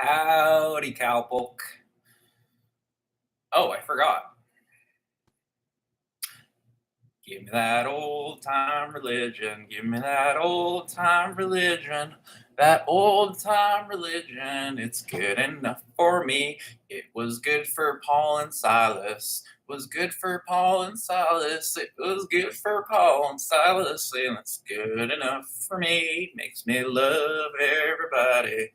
Howdy, cowpoke. Oh, I forgot. Give me that old time religion. Give me that old time religion. That old time religion. It's good enough for me. It was good for Paul and Silas. Was good for Paul and Silas. It was good for Paul and Silas. And it's good enough for me. Makes me love everybody.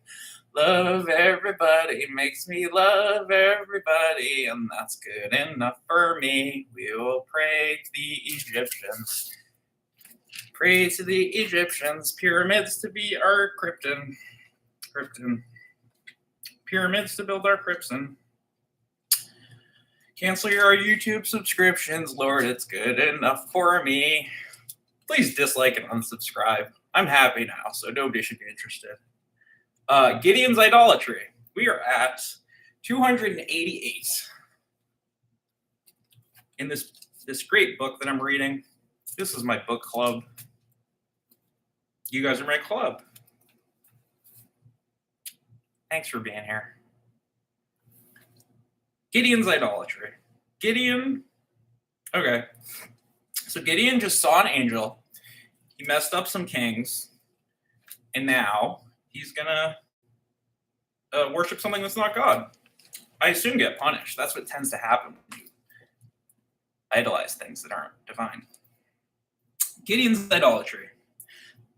Love everybody, makes me love everybody, and that's good enough for me. We will pray to the Egyptians. Pray to the Egyptians. Pyramids to be our krypton. Pyramids to build our krypton. Cancel your YouTube subscriptions, Lord, it's good enough for me. Please dislike and unsubscribe. I'm happy now, so nobody should be interested. Gideon's idolatry. We are at 288 in this great book that I'm reading. This is my book club. You guys are my club. Thanks for being here. Gideon's idolatry. Gideon. Okay. So Gideon just saw an angel. He messed up some kings. And now he's going to worship something that's not God. I assume get punished. That's what tends to happen when you idolize things that aren't divine. Gideon's idolatry.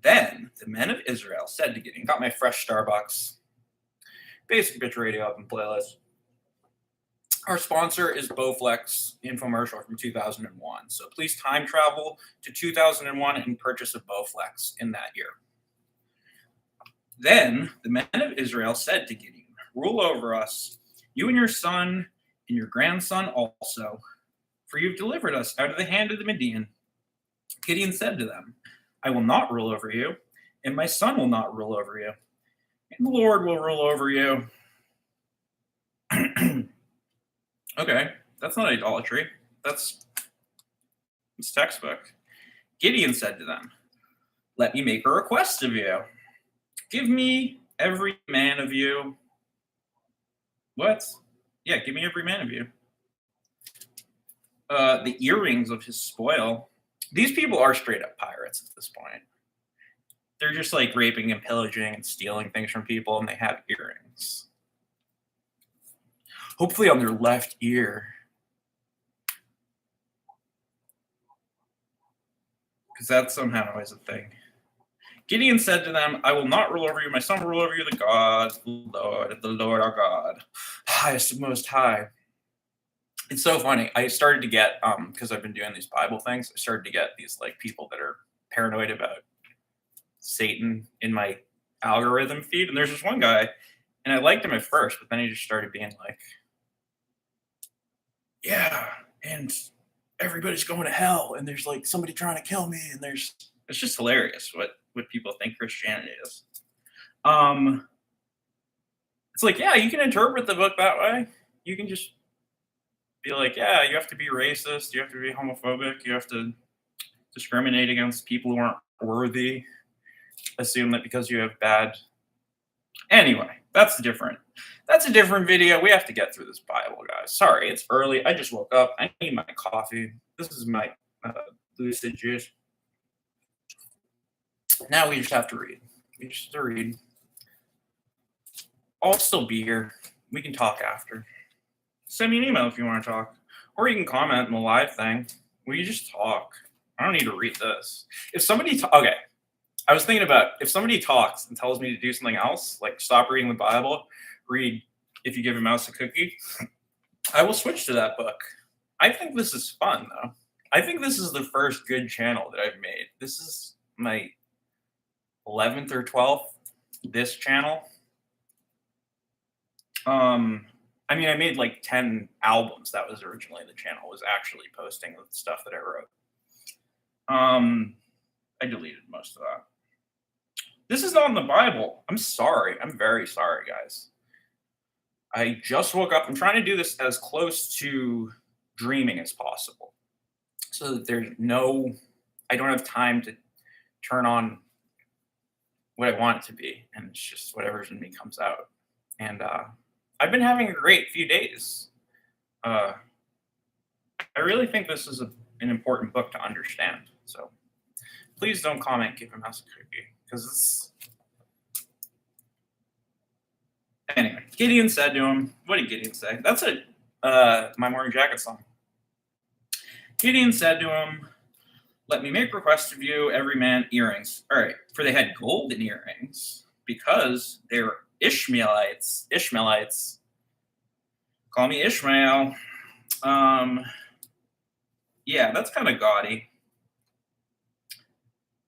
Then the men of Israel said to Gideon, got my fresh Starbucks, basic bitch radio up and playlist. Our sponsor is Bowflex infomercial from 2001. So please time travel to 2001 and purchase a Bowflex in that year. Then the men of Israel said to Gideon, rule over us, you and your son and your grandson also, for you've delivered us out of the hand of the Midian. Gideon said to them, I will not rule over you, and my son will not rule over you, and the Lord will rule over you. Okay, that's not idolatry. It's textbook. Gideon said to them, let me make a request of you. Give me every man of you. What? Yeah, give me every man of you. The earrings of his spoil. These people are straight up pirates at this point. They're just like raping and pillaging and stealing things from people, and they have earrings. Hopefully on their left ear. Because that somehow is a thing. Gideon said to them, I will not rule over you. My son will rule over you, the Lord our God, highest and most high. It's so funny. I started to get, because I've been doing these Bible things, I started to get these like people that are paranoid about Satan in my algorithm feed. And there's this one guy, and I liked him at first, but then he just started being like, yeah, and everybody's going to hell, and there's like somebody trying to kill me, and it's just hilarious what people think Christianity is. It's like, yeah, you can interpret the book that way. You can just be like, yeah, you have to be racist, you have to be homophobic, you have to discriminate against people who aren't worthy, assume that because you have bad. Anyway, that's a different video. We have to get through this Bible, guys. Sorry, it's early. I just woke up. I need my coffee. This is my lucid juice. Now we just have to read. I'll still be here. We can talk after. Send me an email if you want to talk. Or you can comment in the live thing. We just talk. I don't need to read this. If somebody okay. I was thinking about if somebody talks and tells me to do something else, like stop reading the Bible, read If You Give a Mouse a Cookie, I will switch to that book. I think this is fun, though. I think this is the first good channel that I've made. This is my 11th or 12th, this channel. I mean, I made like 10 albums. That was originally the channel, was actually posting the stuff that I wrote. I deleted most of that. This is not in the Bible. I'm sorry. I'm very sorry, guys. I just woke up. I'm trying to do this as close to dreaming as possible, so that I don't have time to turn on what I want it to be, and it's just whatever's in me comes out. And I've been having a great few days. I really think this is an important book to understand. So please don't comment, give him house creepy, because it's. Anyway, Gideon said to him, what did Gideon say? That's My Morning Jacket song. Gideon said to him, let me make request of you, every man earrings. All right, for they had golden earrings, because they were Ishmaelites. Call me Ishmael. Yeah, that's kind of gaudy.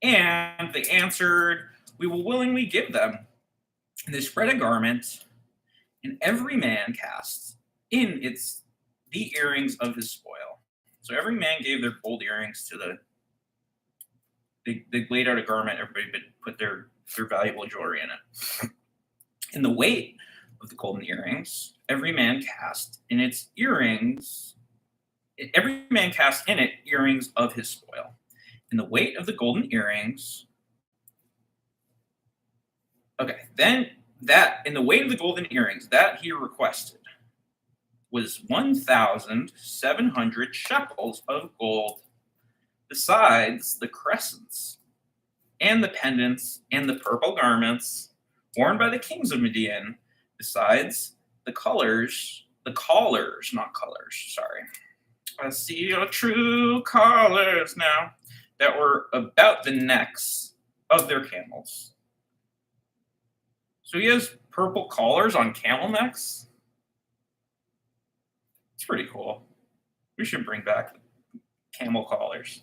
And they answered, we will willingly give them. And they spread a garment, and every man cast in the earrings of his spoil. So every man gave their gold earrings to they laid out a garment, everybody put their valuable jewelry in it. In the weight of the golden earrings, every man cast in its earrings, every man cast in it earrings of his spoil. In the weight of the golden earrings, okay, then that in the weight of the golden earrings that he requested was 1,700 shekels of gold, besides the crescents and the pendants and the purple garments worn by the kings of Midian, besides the collars, not colors, sorry. I see your true collars now, that were about the necks of their camels. So he has purple collars on camel necks? It's pretty cool. We should bring back camel collars.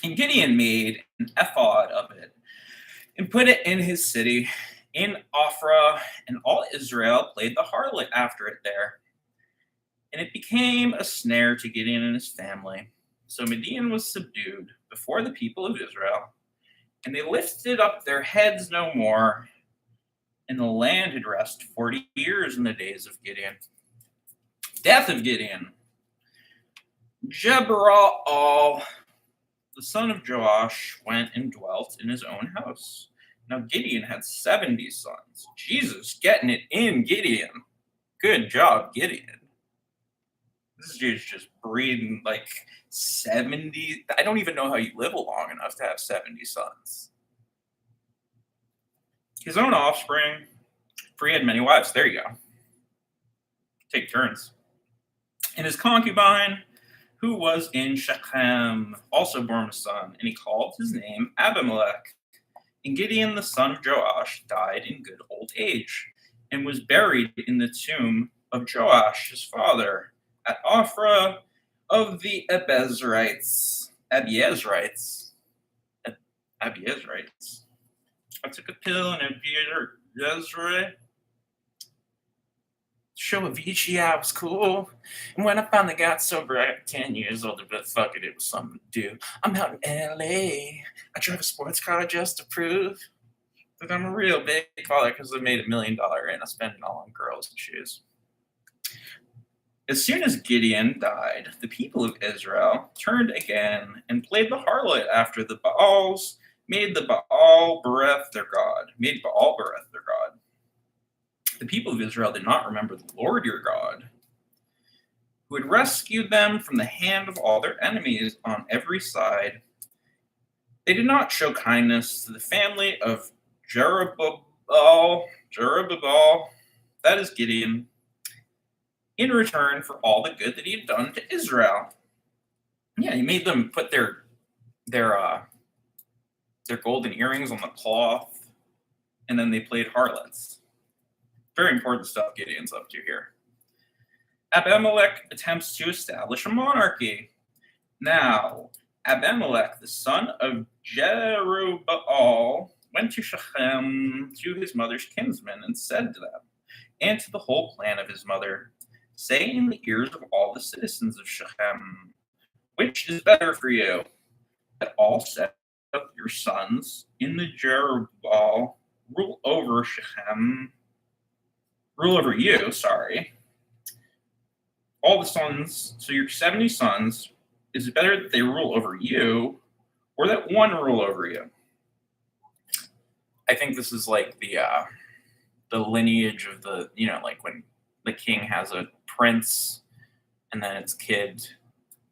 And Gideon made an ephod of it and put it in his city, in Ophrah, and all Israel played the harlot after it there. And it became a snare to Gideon and his family. So Midian was subdued before the people of Israel, and they lifted up their heads no more, and the land had rest 40 years in the days of Gideon. Death of Gideon. Jerubbaal, the son of Joash, went and dwelt in his own house. Now Gideon had 70 sons. Jesus, getting it in, Gideon. Good job, Gideon. This dude's just breeding like 70. I don't even know how you live long enough to have 70 sons. His own offspring, for he had many wives. There you go. Take turns. And his concubine, who was in Shechem, also bore him a son, and he called his name Abimelech. And Gideon, the son of Joash, died in good old age, and was buried in the tomb of Joash, his father, at Ophrah of the Abiezrites. I took a pill and Abiezrite. Show Avicii, I was cool. And when I finally got sober, I got 10 years older, but fuck it, it was something to do. I'm out in LA. I drive a sports car just to prove that I'm a real big baller because I made $1 million and I spent it all on girls and shoes. As soon as Gideon died, the people of Israel turned again and played the harlot after the Baals, made Baal Bereth their god. The people of Israel did not remember the Lord your God, who had rescued them from the hand of all their enemies on every side. They did not show kindness to the family of Jerubbaal, that is Gideon, in return for all the good that he had done to Israel. Yeah, he made them put their golden earrings on the cloth, and then they played harlots. Very important stuff Gideon's up to here. Abimelech attempts to establish a monarchy. Now, Abimelech, the son of Jerubbaal, went to Shechem to his mother's kinsmen and said to them, and to the whole clan of his mother, say in the ears of all the citizens of Shechem, which is better for you, that all set up your sons in the Jerubbaal rule over you, all the sons, so your 70 sons, is it better that they rule over you or that one rule over you? I think this is like the the lineage of the, like when the king has a prince and then its kid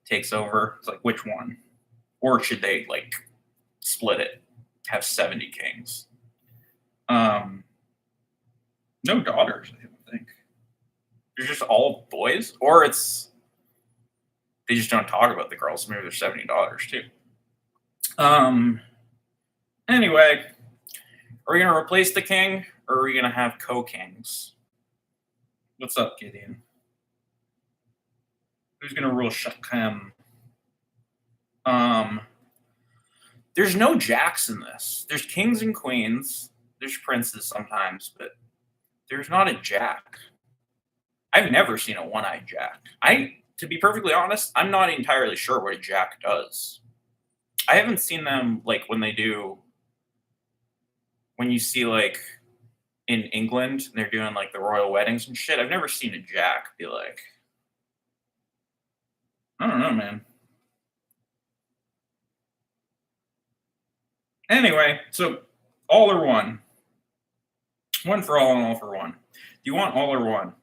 takes over. It's like, which one? Or should they like split it, have 70 kings? No daughters, I don't think. They're just all boys, or they just don't talk about the girls. Maybe there's 70 daughters too. Anyway, are we gonna replace the king, or are we gonna have co-kings? What's up, Gideon? Who's gonna rule Shechem? There's no jacks in this. There's kings and queens. There's princes sometimes, but there's not a jack. I've never seen a one-eyed jack. To be perfectly honest, I'm not entirely sure what a jack does. I haven't seen them like when you see like in England and they're doing like the royal weddings and shit. I've never seen a jack be like, I don't know, man. Anyway, so all or one. One for all and all for one. Do you want all or one?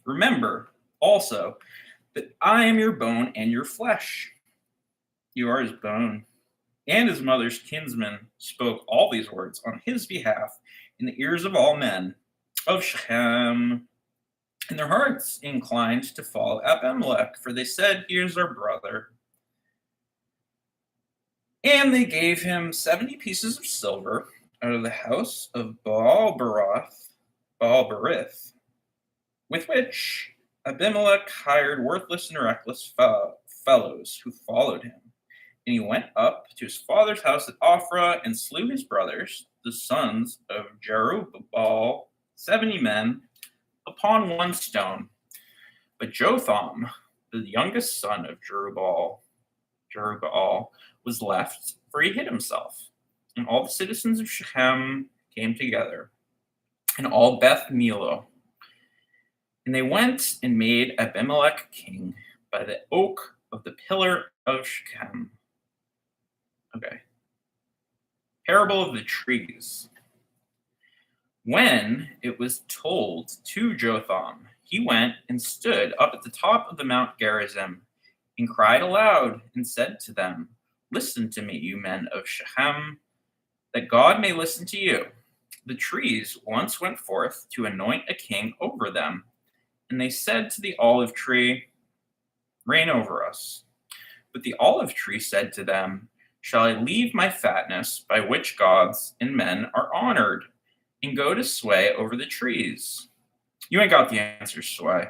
Remember also that I am your bone and your flesh. You are his bone. And his mother's kinsman spoke all these words on his behalf in the ears of all men of Shechem. And their hearts inclined to follow Abimelech, for they said, he is our brother. And they gave him 70 pieces of silver out of the house of Baal-berith, with which Abimelech hired worthless and reckless fellows who followed him. And he went up to his father's house at Ophrah and slew his brothers, the sons of Jerubbaal, 70 men, upon one stone. But Jotham, the youngest son of Jerubbaal, was left, for he hid himself. And all the citizens of Shechem came together, and all Beth Millo. And they went and made Abimelech king by the oak of the pillar of Shechem. Okay. Parable of the trees. When it was told to Jotham, he went and stood up at the top of the Mount Gerizim, and cried aloud, and said to them, listen to me, you men of Shechem, that God may listen to you. The trees once went forth to anoint a king over them, and they said to the olive tree, reign over us. But the olive tree said to them, shall I leave my fatness, by which gods and men are honored, and go to sway over the trees? You ain't got the answers, Sway.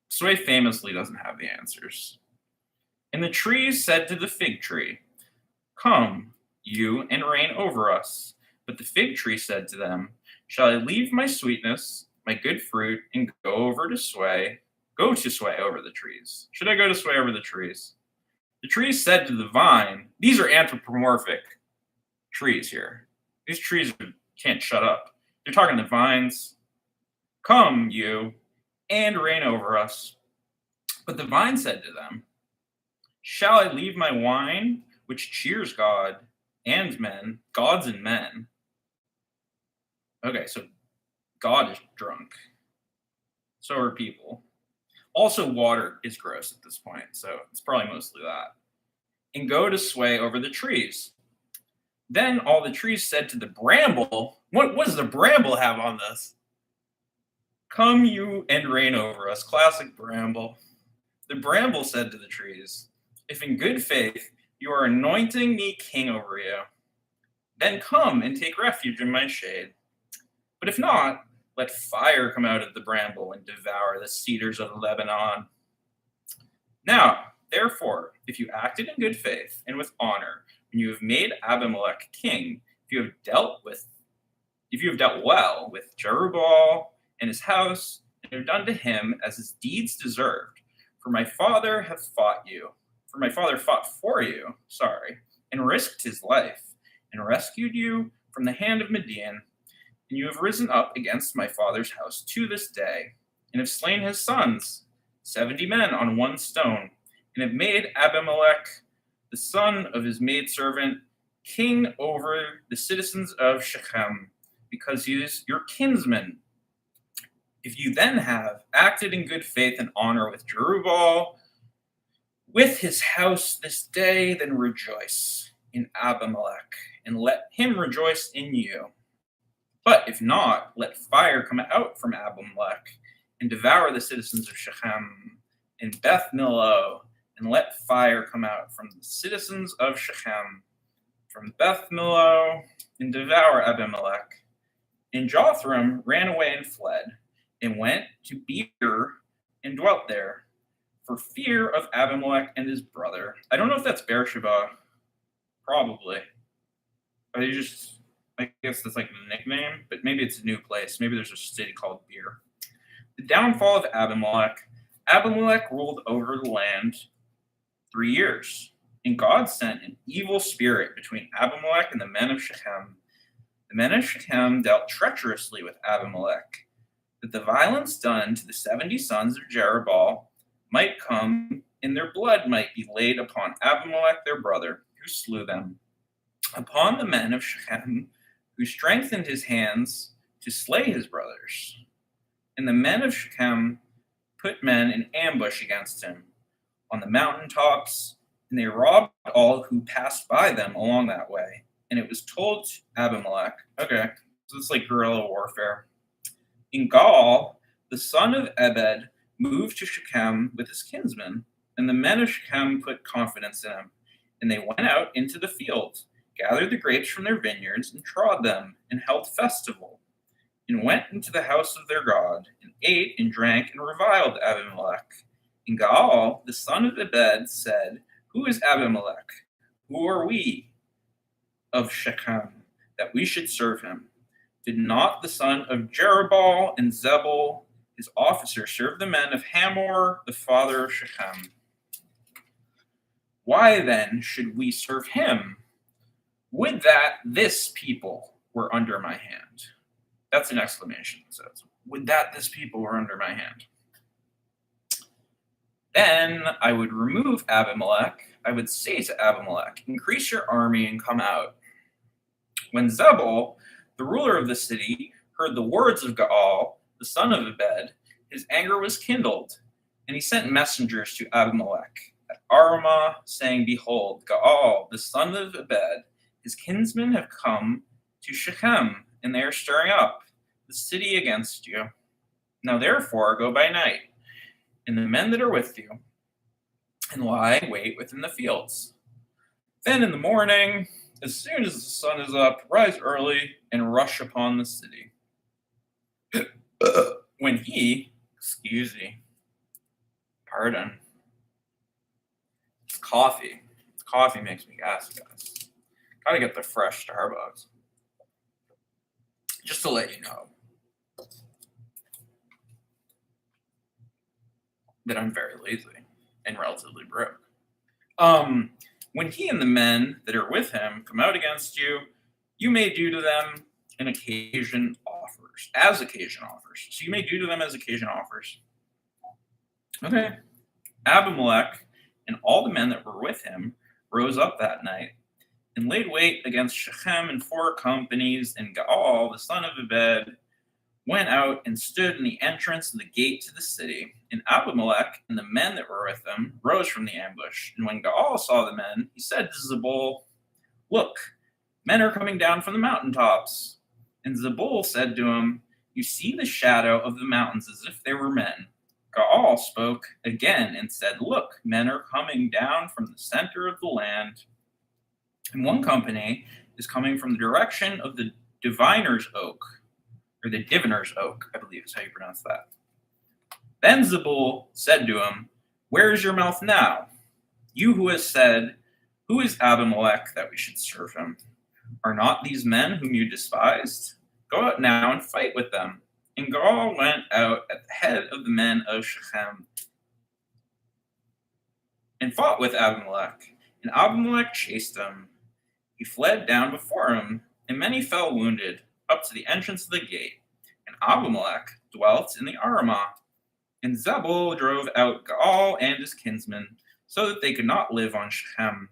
Sway famously doesn't have the answers. And the trees said to the fig tree, come, you, and reign over us. But the fig tree said to them, shall I leave my sweetness, my good fruit, and go to sway over the trees? Should I go to sway over the trees? The trees said to the vine, these are anthropomorphic trees here. These trees can't shut up. They're talking to vines. Come, you, and reign over us. But the vine said to them, shall I leave my wine, which cheers God and men, gods and men? Okay, so God is drunk. So are people. Also, water is gross at this point, so it's probably mostly that. And go to sway over the trees. Then all the trees said to the bramble, what does the bramble have on this? Come you and reign over us. Classic bramble. The bramble said to the trees, if in good faith you are anointing me king over you, then come and take refuge in my shade. But if not, let fire come out of the bramble and devour the cedars of Lebanon. Now, therefore, if you acted in good faith and with honor, when you have made Abimelech king, if you have dealt well with Jerubbaal and his house, and have done to him as his deeds deserved, for my father fought for you, and risked his life, and rescued you from the hand of Midian, and you have risen up against my father's house to this day, and have slain his sons, 70 men on one stone, and have made Abimelech, the son of his maidservant, king over the citizens of Shechem, because he is your kinsman. If you then have acted in good faith and honor with Jerubbaal, with his house this day, then rejoice in Abimelech, and let him rejoice in you. But if not, let fire come out from Abimelech, and devour the citizens of Shechem and Beth Millo, and let fire come out from the citizens of Shechem, from Beth Millo, and devour Abimelech. And Jotham ran away and fled, and went to Beer and dwelt there, for fear of Abimelech and his brother. I don't know if that's Beersheba. Probably. I guess that's like the nickname, but maybe it's a new place. Maybe there's a city called Beer. The downfall of Abimelech. Abimelech ruled over the land 3 years, and God sent an evil spirit between Abimelech and the men of Shechem. The men of Shechem dealt treacherously with Abimelech, that the violence done to the 70 sons of Jerubbaal might come, and their blood might be laid upon Abimelech their brother, who slew them, upon the men of Shechem, who strengthened his hands to slay his brothers. And the men of Shechem put men in ambush against him on the mountaintops, and they robbed all who passed by them along that way. And it was told to Abimelech, okay, so it's like guerrilla warfare. In Gaal, the son of Ebed moved to Shechem with his kinsmen, and the men of Shechem put confidence in him. And they went out into the field, gathered the grapes from their vineyards, and trod them, and held festival, and went into the house of their God, and ate and drank, and reviled Abimelech. And Gaal, the son of Ebed, said, Who is Abimelech? Who are we of Shechem, that we should serve him? Did not the son of Jerubbaal and Zebul, his officer, serve the men of Hamor, the father of Shechem? Why then should we serve him? Would that this people were under my hand. That's an exclamation. It says, would that this people were under my hand. Then I would remove Abimelech. I would say to Abimelech, increase your army and come out. When Zebul, the ruler of the city, heard the words of Gaal, the son of Ebed, his anger was kindled, and he sent messengers to Abimelech at Arumah, saying, Behold, Gaal, the son of Ebed, his kinsmen have come to Shechem, and they are stirring up the city against you. Now therefore go by night, and the men that are with you, and lie wait within the fields. Then in the morning, as soon as the sun is up, rise early and rush upon the city. When pardon, it's coffee. Coffee makes me gassy, guys. Gotta get the fresh Starbucks. Just to let you know that I'm very lazy and relatively broke. When he and the men that are with him come out against you, you may do to them as occasion offers. So you may do to them as occasion offers. Okay. Abimelech and all the men that were with him rose up that night and laid wait against Shechem in 4 companies, and Gaal, the son of Ebed, went out and stood in the entrance of the gate to the city. And Abimelech and the men that were with him rose from the ambush. And when Gaal saw the men, he said to Zebul, Look, men are coming down from the mountaintops. And Zebul said to him, You see the shadow of the mountains as if they were men. Gaal spoke again and said, Look, men are coming down from the center of the land. And one company is coming from the direction of the Diviner's Oak, or the Diviner's Oak, I believe is how you pronounce that. Then Zebul said to him, Where is your mouth now? You who has said, Who is Abimelech that we should serve him? Are not these men whom you despised? Go out now and fight with them. And Gaal went out at the head of the men of Shechem and fought with Abimelech. And Abimelech chased him. He fled down before him, and many fell wounded up to the entrance of the gate. And Abimelech dwelt in the Arumah. And Zebul drove out Gaal and his kinsmen, so that they could not live on Shechem.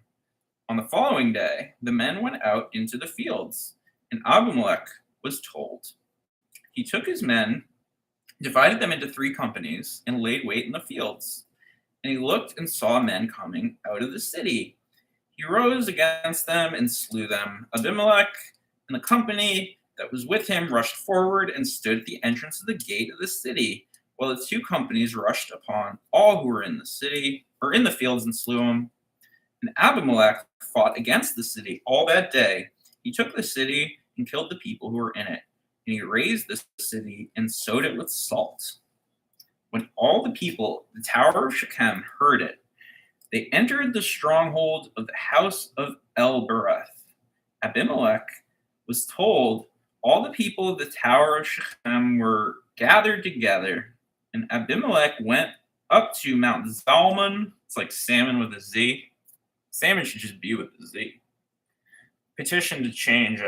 On the following day, the men went out into the fields, and Abimelech was told. He took his men, divided them into 3 companies, and laid wait in the fields. And he looked and saw men coming out of the city. He rose against them and slew them. Abimelech and the company that was with him rushed forward and stood at the entrance of the gate of the city, while the 2 companies rushed upon all who were in the city or in the fields and slew them. And Abimelech fought against the city all that day. He took the city and killed the people who were in it. And he razed the city and sowed it with salt. When all the people of the Tower of Shechem heard it, they entered the stronghold of the house of El-Bereth. Abimelech was told all the people of the Tower of Shechem were gathered together, and Abimelech went up to Mount Zalmon. It's like salmon with a Z. Salmon should just be with a Z. Petition to change.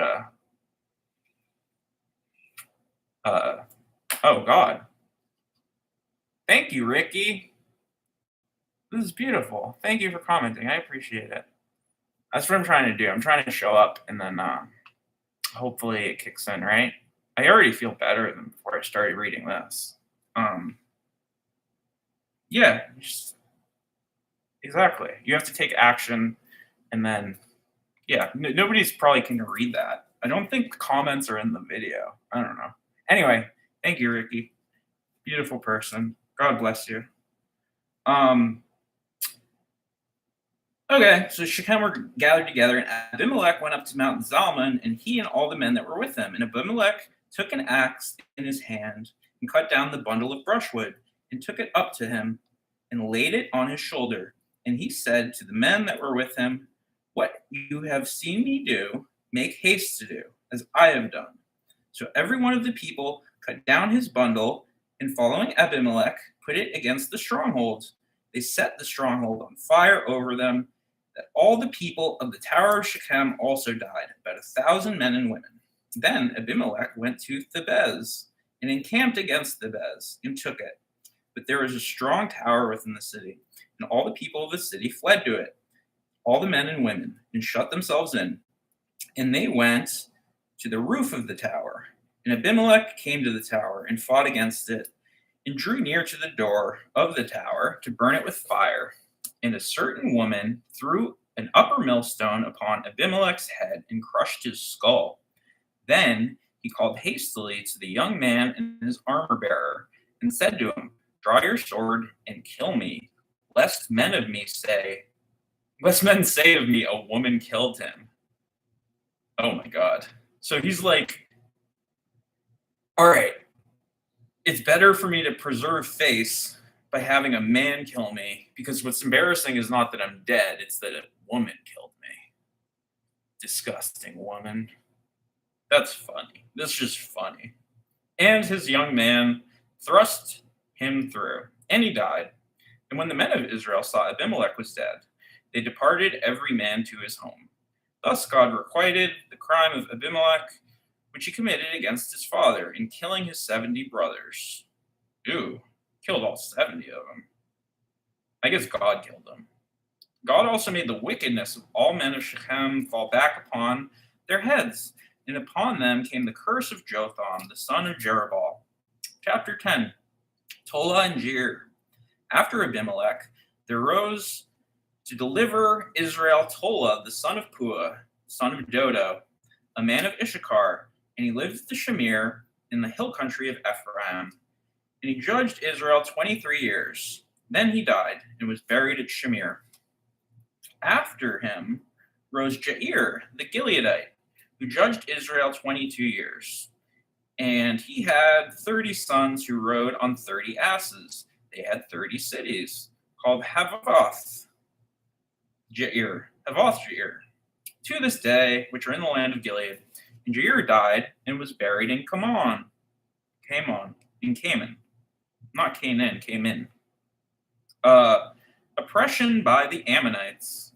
Oh God. Thank you, Ricky. This is beautiful. Thank you for commenting. I appreciate it. That's what I'm trying to do. I'm trying to show up, and then hopefully it kicks in, right? I already feel better than before I started reading this. Yeah, exactly. You have to take action, and then, yeah, nobody's probably going to read that. I don't think the comments are in the video. I don't know. Anyway, thank you, Ricky. Beautiful person. God bless you. Okay, so Shechem were gathered together, and Abimelech went up to Mount Zalmon, and he and all the men that were with him. And Abimelech took an axe in his hand and cut down the bundle of brushwood and took it up to him and laid it on his shoulder. And he said to the men that were with him, "What you have seen me do, make haste to do, as I have done." So every one of the people cut down his bundle, and following Abimelech, put it against the stronghold. They set the stronghold on fire over them, that all the people of the Tower of Shechem also died, about 1,000 men and women. Then Abimelech went to Thebez and encamped against Thebez and took it. But there was a strong tower within the city, and all the people of the city fled to it, all the men and women, and shut themselves in. And they went to the roof of the tower. And Abimelech came to the tower and fought against it, and drew near to the door of the tower to burn it with fire. And a certain woman threw an upper millstone upon Abimelech's head and crushed his skull. Then he called hastily to the young man and his armor bearer, and said to him, "Draw your sword and kill me, lest men say of me, a woman killed him." Oh my God. So he's like, all right, it's better for me to preserve face by having a man kill me, because what's embarrassing is not that I'm dead, it's that a woman killed me. Disgusting woman. That's funny. That's just funny. And his young man thrust him through, and he died. And when the men of Israel saw Abimelech was dead, they departed every man to his home. Thus God requited the crime of Abimelech, which he committed against his father in killing his 70 brothers. Ooh, killed all 70 of them. I guess God killed them. God also made the wickedness of all men of Shechem fall back upon their heads, and upon them came the curse of Jotham, the son of Jerubbaal. Chapter 10. Tola and Jair. After Abimelech, there rose to deliver Israel Tola, the son of Puah, son of Dodo, a man of Issachar, and he lived at the Shamir in the hill country of Ephraim. And he judged Israel 23 years. Then he died and was buried at Shamir. After him rose Jair, the Gileadite, who judged Israel 22 years. And he had 30 sons who rode on 30 asses. They had 30 cities, called Havoth Jair, to this day, which are in the land of Gilead. And Jair died and was buried in Canaan. Not Canaan, Cayman. Oppression by the Ammonites.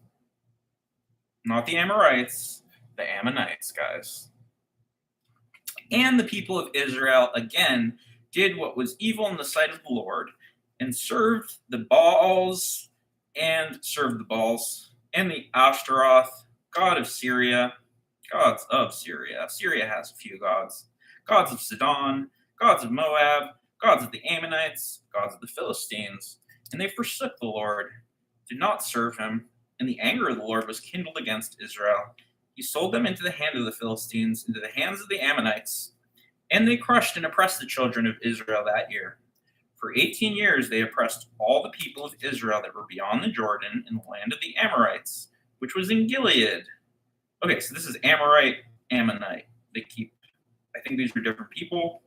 Not the Amorites, the Ammonites, guys. And the people of Israel again did what was evil in the sight of the Lord, and served the Baals and the Ashtaroth, gods of Syria. Syria has a few gods. gods of Sidon, gods of Moab, gods of the Ammonites, gods of the Philistines. And they forsook the Lord, did not serve him, and the anger of the Lord was kindled against Israel. He sold them into the hand of the Philistines, into the hands of the Ammonites, and they crushed and oppressed the children of Israel that year. For 18 years they oppressed all the people of Israel that were beyond the Jordan in the land of the Amorites, which was in Gilead. Okay, so this is Ammonite. I think these are different people.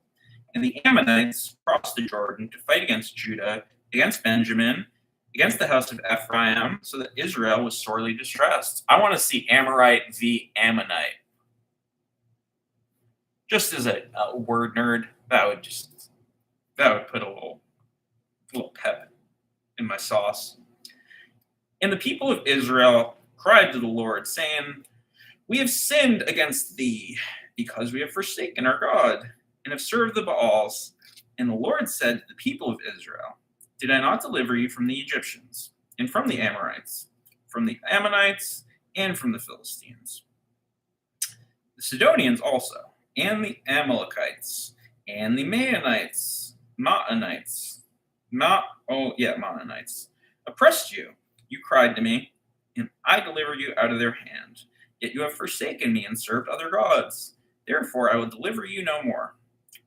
And the Ammonites crossed the Jordan to fight against Judah, against Benjamin, against the house of Ephraim, so that Israel was sorely distressed. I want to see Amorite v. Ammonite. Just as a word nerd, that would put a little pep in my sauce. And the people of Israel cried to the Lord, saying, "We have sinned against thee, because we have forsaken our God, and have served the Baals." And the Lord said to the people of Israel, "Did I not deliver you from the Egyptians, and from the Amorites, from the Ammonites, and from the Philistines? The Sidonians also, and the Amalekites, and the Maonites, oppressed you. You cried to me, and I delivered you out of their hand. Yet you have forsaken me and served other gods. Therefore I will deliver you no more.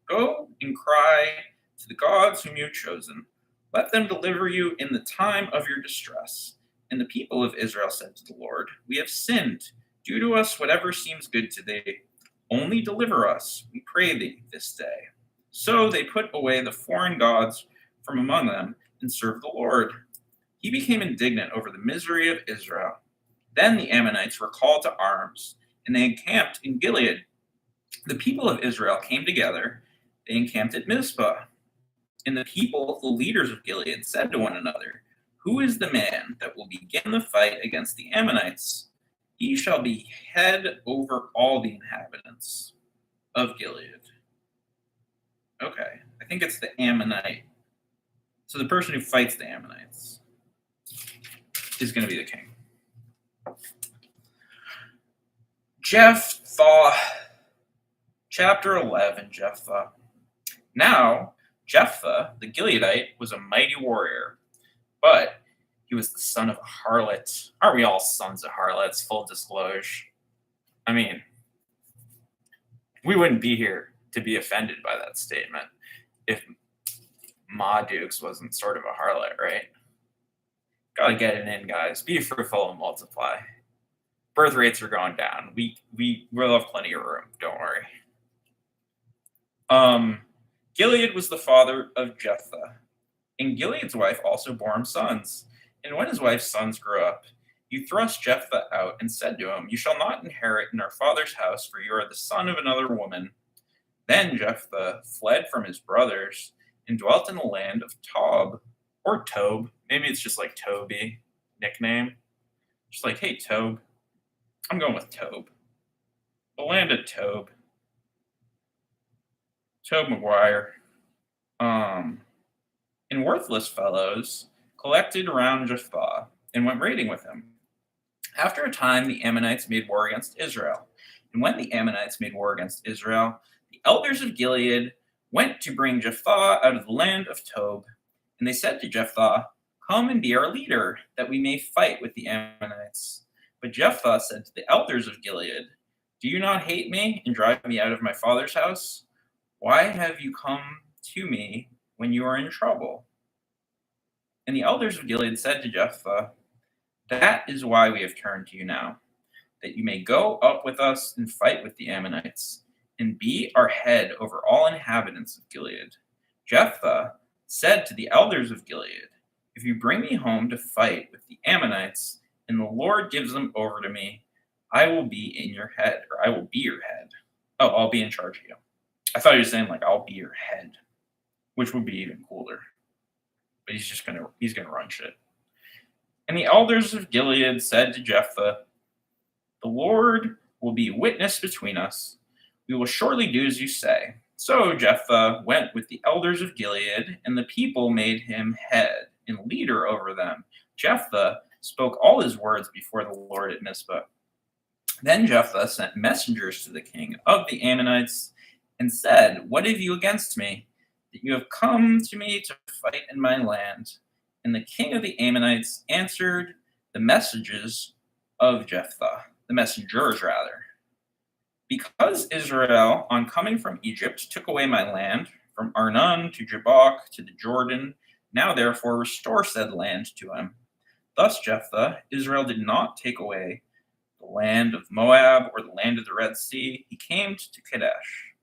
Go and cry to the gods whom you have chosen. Let them deliver you in the time of your distress." And the people of Israel said to the Lord, "We have sinned. Do to us whatever seems good to thee. Only deliver us, we pray thee, this day." So they put away the foreign gods from among them and served the Lord. He became indignant over the misery of Israel. Then the Ammonites were called to arms, and they encamped in Gilead. The people of Israel came together. They encamped at Mizpah. And the people, the leaders of Gilead, said to one another, "Who is the man that will begin the fight against the Ammonites? He shall be head over all the inhabitants of Gilead." Okay, I think it's the Ammonite. So the person who fights the Ammonites is going to be the king. Jephthah, chapter 11, Jephthah. Now, Jephthah, the Gileadite, was a mighty warrior, but he was the son of a harlot. Aren't we all sons of harlots, full disclosure? I mean, we wouldn't be here to be offended by that statement if Ma Dukes wasn't sort of a harlot, right? Gotta get it in, guys. Be fruitful and multiply. Birth rates are going down. We'll have plenty of room. Don't worry. Gilead was the father of Jephthah, and Gilead's wife also bore him sons. And when his wife's sons grew up, he thrust Jephthah out and said to him, "You shall not inherit in our father's house, for you are the son of another woman." Then Jephthah fled from his brothers and dwelt in the land of Tob, or Tob. Maybe it's just like Toby, nickname. Just like, "Hey, Tob." I'm going with Tob. The land of Tob. Tob Maguire. And worthless fellows collected around Jephthah and went raiding with him. After a time, the Ammonites made war against Israel. And when the Ammonites made war against Israel, the elders of Gilead went to bring Jephthah out of the land of Tob. And they said to Jephthah, "Come and be our leader, that we may fight with the Ammonites." But Jephthah said to the elders of Gilead, "Do you not hate me and drive me out of my father's house? Why have you come to me when you are in trouble?" And the elders of Gilead said to Jephthah, "That is why we have turned to you now, that you may go up with us and fight with the Ammonites, and be our head over all inhabitants of Gilead." Jephthah said to the elders of Gilead, "If you bring me home to fight with the Ammonites, and the Lord gives them over to me, I will be in your head," or "I will be your head." Oh, I'll be in charge of you. I thought he was saying, like, "I'll be your head," which would be even cooler. But he's gonna run shit. And the elders of Gilead said to Jephthah, "The Lord will be witness between us. We will surely do as you say." So Jephthah went with the elders of Gilead, and the people made him head and leader over them. Jephthah spoke all his words before the Lord at Mizpah. Then Jephthah sent messengers to the king of the Ammonites and said, "What have you against me, that you have come to me to fight in my land?" And the king of the Ammonites answered the messages of Jephthah, the messengers rather. "Because Israel, on coming from Egypt, took away my land, from Arnon to Jabbok to the Jordan, now therefore restore said land to him." Thus Jephthah, Israel did not take away the land of Moab or the land of the Red Sea. He came to Kadesh.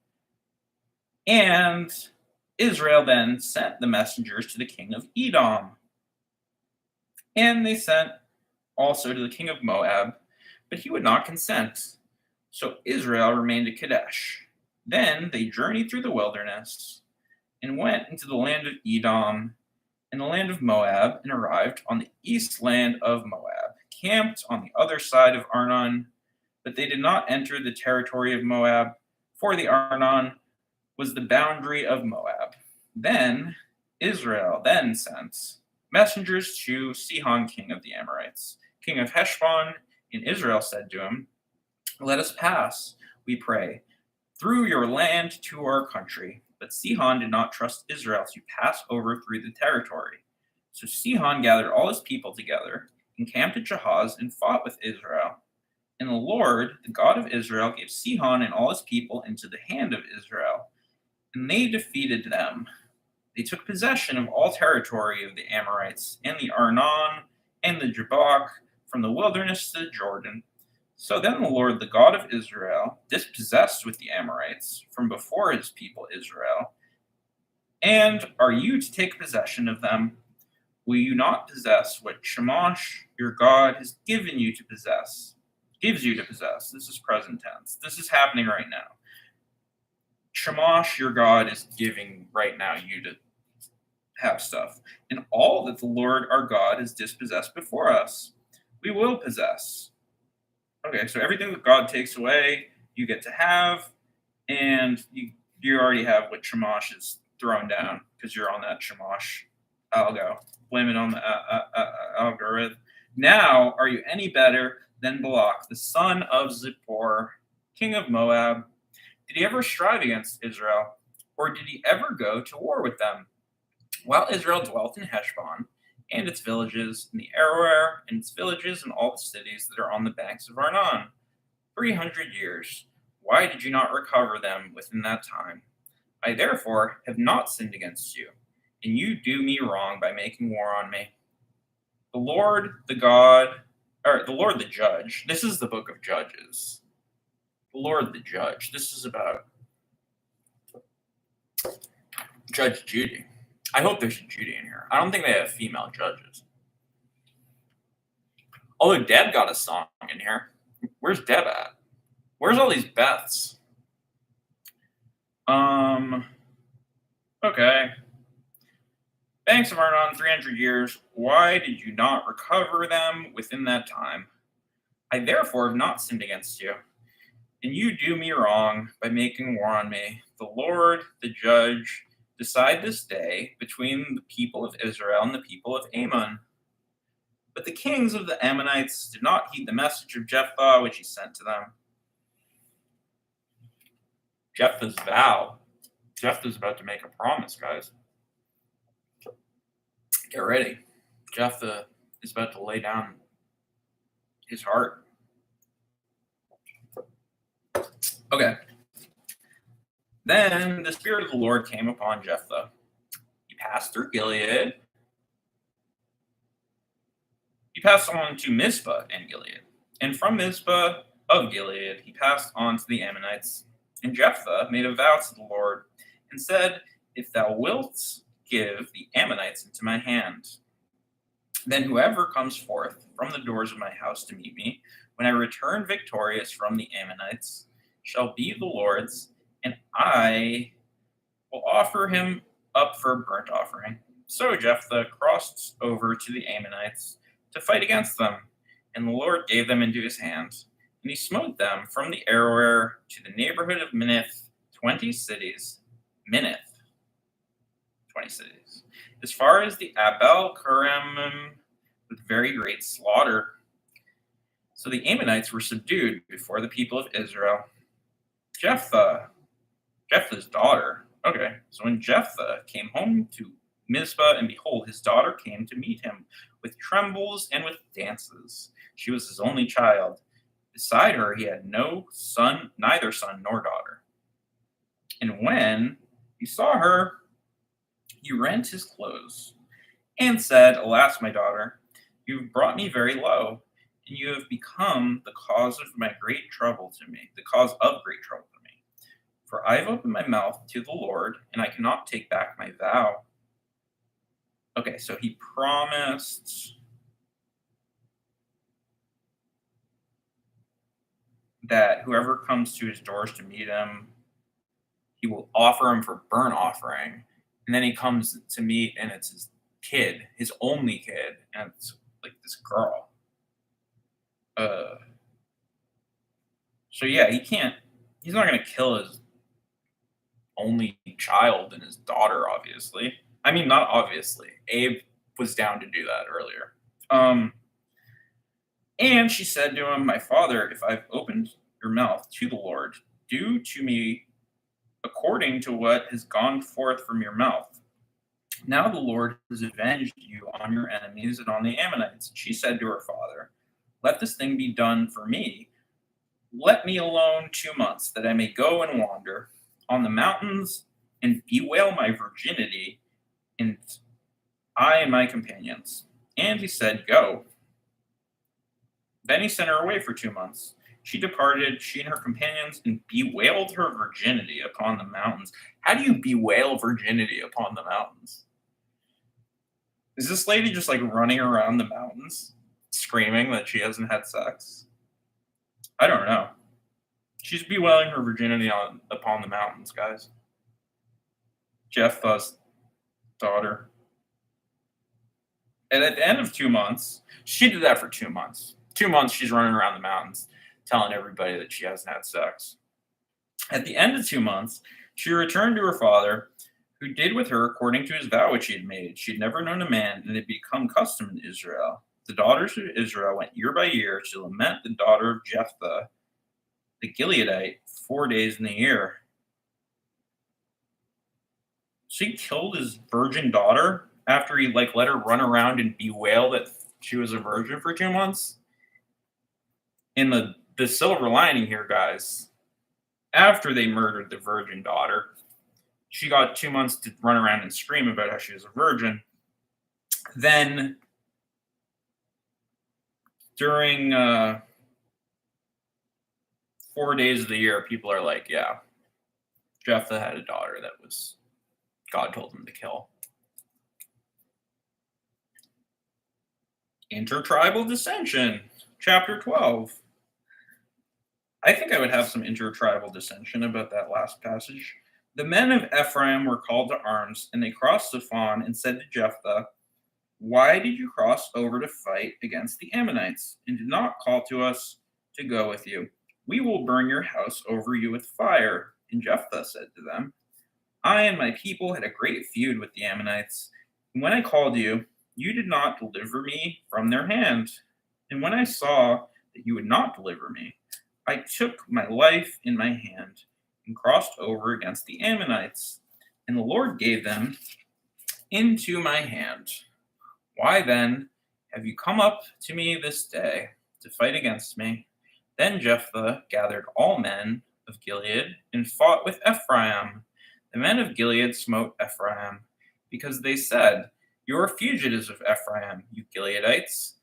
And Israel then sent the messengers to the king of Edom. And they sent also to the king of Moab, but he would not consent. So Israel remained at Kadesh. Then they journeyed through the wilderness and went into the land of Edom and the land of Moab, and arrived on the east land of Moab, camped on the other side of Arnon, but they did not enter the territory of Moab, for the Arnon was the boundary of Moab. Then Israel then sent messengers to Sihon, king of the Amorites, king of Heshbon, and Israel said to him, "Let us pass, we pray, through your land to our country." But Sihon did not trust Israel to pass over through the territory. So Sihon gathered all his people together, encamped at Jahaz, and fought with Israel. And the Lord, the God of Israel, gave Sihon and all his people into the hand of Israel, and they defeated them. They took possession of all territory of the Amorites, and the Arnon, and the Jabbok, from the wilderness to the Jordan. So then the Lord, the God of Israel, dispossessed with the Amorites from before his people Israel. And are you to take possession of them? Will you not possess what Shamash, your God, has given you to possess? Gives you to possess. This is present tense. This is happening right now. Shamash, your God, is giving right now you to have stuff. And all that the Lord our God has dispossessed before us, we will possess. Okay, so everything that God takes away, you get to have, and you already have what Shamash is thrown down because you're on that Shamash algo. Blame it on the algorithm. Now, are you any better than Balak, the son of Zippor, king of Moab? Did he ever strive against Israel, or did he ever go to war with them? While Israel dwelt in Heshbon, and its villages, and the Aroer, and its villages, and all the cities that are on the banks of Arnon, 300 years. Why did you not recover them within that time? I therefore have not sinned against you, and you do me wrong by making war on me. The Lord, the Lord the Judge. This is the book of Judges. The Lord the Judge. This is about Judge Judy. I hope there's a Judy in here. I don't think they have female judges. Although Deb got a song in here. Where's Deb at? Where's all these Beths? Okay. Banks of Arnon, 300 years. Why did you not recover them within that time? I therefore have not sinned against you, and you do me wrong by making war on me. The Lord, the Judge, decide this day between the people of Israel and the people of Ammon. But the kings of the Ammonites did not heed the message of Jephthah, which he sent to them. Jephthah's vow. Jephthah's about to make a promise, guys. Get ready. Jephthah is about to lay down his heart. Okay. Then the Spirit of the Lord came upon Jephthah. He passed through Gilead. He passed on to Mizpah and Gilead. And from Mizpah of Gilead, he passed on to the Ammonites. And Jephthah made a vow to the Lord and said, "If thou wilt give the Ammonites into my hand, then whoever comes forth from the doors of my house to meet me, when I return victorious from the Ammonites, shall be the Lord's, and I will offer him up for a burnt offering." So Jephthah crossed over to the Ammonites to fight against them, and the Lord gave them into his hand. And he smote them from the Aroer to the neighborhood of Minnith, 20 cities. Minnith, 20 cities. As far as the Abel Keramim, with very great slaughter. So the Ammonites were subdued before the people of Israel. Jephthah Jephthah's daughter. Okay, so when Jephthah came home to Mizpah, and behold, his daughter came to meet him with trembles and with dances. She was his only child. Beside her, he had no son, neither son nor daughter. And when he saw her, he rent his clothes and said, Alas, my daughter, you have brought me very low, and you have become the cause of great trouble to me. For I have opened my mouth to the Lord, and I cannot take back my vow. Okay, so he promised that whoever comes to his doors to meet him, he will offer him for burnt offering. And then he comes to meet, and it's his kid, his only kid, and it's like this girl. So yeah, he's not gonna kill his only child and his daughter, obviously. I mean, not obviously. Abe was down to do that earlier. And she said to him, My father, if I've opened your mouth to the Lord, do to me according to what has gone forth from your mouth. Now the Lord has avenged you on your enemies and on the Ammonites. She said to her father, Let this thing be done for me. Let me alone 2 months, that I may go and wander on the mountains and bewail my virginity, and I and my companions. And he said, Go. Then he sent her away for 2 months. She departed, she and her companions, and bewailed her virginity upon the mountains. How do you bewail virginity upon the mountains? Is this lady just like running around the mountains, screaming that she hasn't had sex? I don't know. She's bewailing her virginity upon the mountains, guys. Jephthah's daughter. And at the end of 2 months, she did that for 2 months. 2 months she's running around the mountains telling everybody that she hasn't had sex. At the end of 2 months, she returned to her father, who did with her according to his vow which he had made. She had never known a man, and it had become custom in Israel. The daughters of Israel went year by year to lament the daughter of Jephthah, the Gileadite, 4 days in the year. She killed his virgin daughter after he let her run around and bewail that she was a virgin for 2 months. And the silver lining here, guys, after they murdered the virgin daughter, she got 2 months to run around and scream about how she was a virgin. Then during 4 days of the year, people are like, yeah, Jephthah had a daughter that was God told him to kill. Intertribal dissension, chapter 12. I think I would have some intertribal dissension about that last passage. The men of Ephraim were called to arms, and they crossed the Fawn and said to Jephthah, Why did you cross over to fight against the Ammonites, and did not call to us to go with you? We will burn your house over you with fire. And Jephthah said to them, I and my people had a great feud with the Ammonites, and when I called you, you did not deliver me from their hand. And when I saw that you would not deliver me, I took my life in my hand and crossed over against the Ammonites, and the Lord gave them into my hand. Why then have you come up to me this day to fight against me? Then Jephthah gathered all men of Gilead and fought with Ephraim. The men of Gilead smote Ephraim, because they said, You are fugitives of Ephraim, you Gileadites.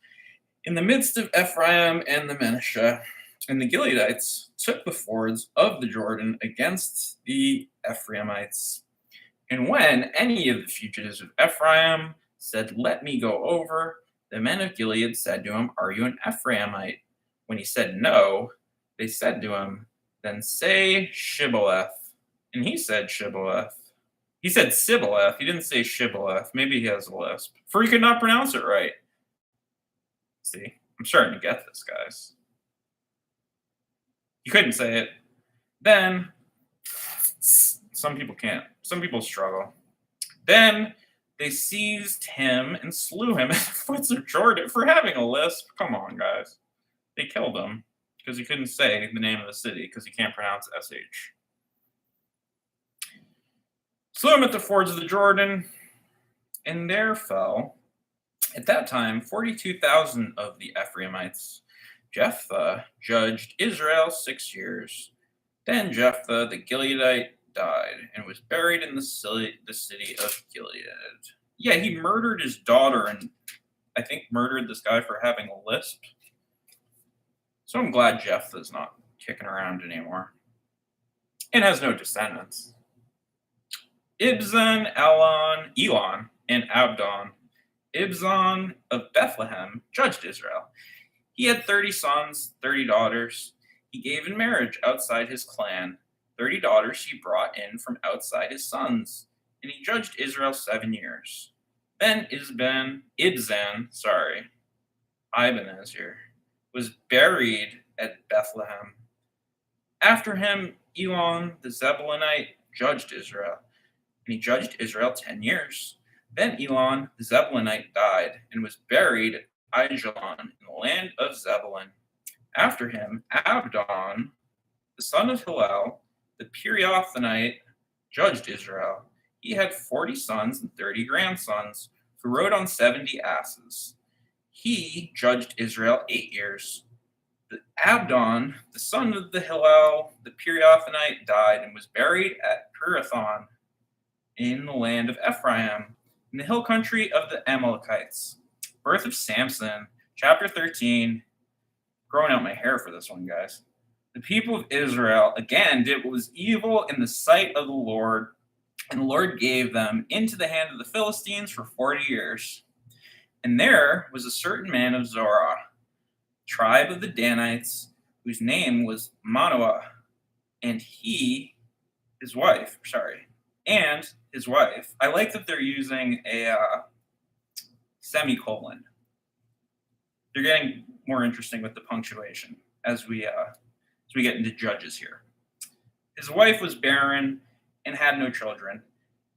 In the midst of Ephraim and the Manasseh, and the Gileadites took the fords of the Jordan against the Ephraimites. And when any of the fugitives of Ephraim said, Let me go over, the men of Gilead said to him, Are you an Ephraimite? When he said no, they said to him, Then say Shibboleth. And he said Shibboleth. He said Sibboleth. He didn't say Shibboleth. Maybe he has a lisp. For he could not pronounce it right. See, I'm starting to get this, guys. He couldn't say it. Then, some people can't. Some people struggle. Then they seized him and slew him at the foots of Jordan for having a lisp. Come on, guys. They killed him because he couldn't say the name of the city because he can't pronounce SH. slew him at the fords of the Jordan, and there fell, at that time, 42,000 of the Ephraimites. Jephthah judged Israel 6 years. Then Jephthah the Gileadite died and was buried in the city of Gilead. Yeah, he murdered his daughter and I think murdered this guy for having a lisp. So I'm glad Jephthah's not kicking around anymore and has no descendants. Ibzan, Elon, and Abdon. Ibzan of Bethlehem judged Israel. He had 30 sons, 30 daughters. He gave in marriage outside his clan. 30 daughters he brought in from outside his sons, and he judged Israel 7 years. Then Ibzan, was buried at Bethlehem. After him, Elon the Zebulunite judged Israel, and he judged Israel 10 years. Then Elon the Zebulunite died and was buried at Aijalon in the land of Zebulun. After him, Abdon, the son of Hillel, the Pirathonite, judged Israel. He had 40 sons and 30 grandsons, who rode on 70 asses. He judged Israel 8 years. Abdon, the son of the Hillel, the Pirathonite, died and was buried at Pirathon in the land of Ephraim, in the hill country of the Amalekites. Birth of Samson, chapter 13. Growing out my hair for this one, guys. The people of Israel again did what was evil in the sight of the Lord, and the Lord gave them into the hand of the Philistines for 40 years. And there was a certain man of Zorah, tribe of the Danites, whose name was Manoah, and his wife. I like that they're using a semicolon. They're getting more interesting with the punctuation as we get into Judges here. His wife was barren and had no children.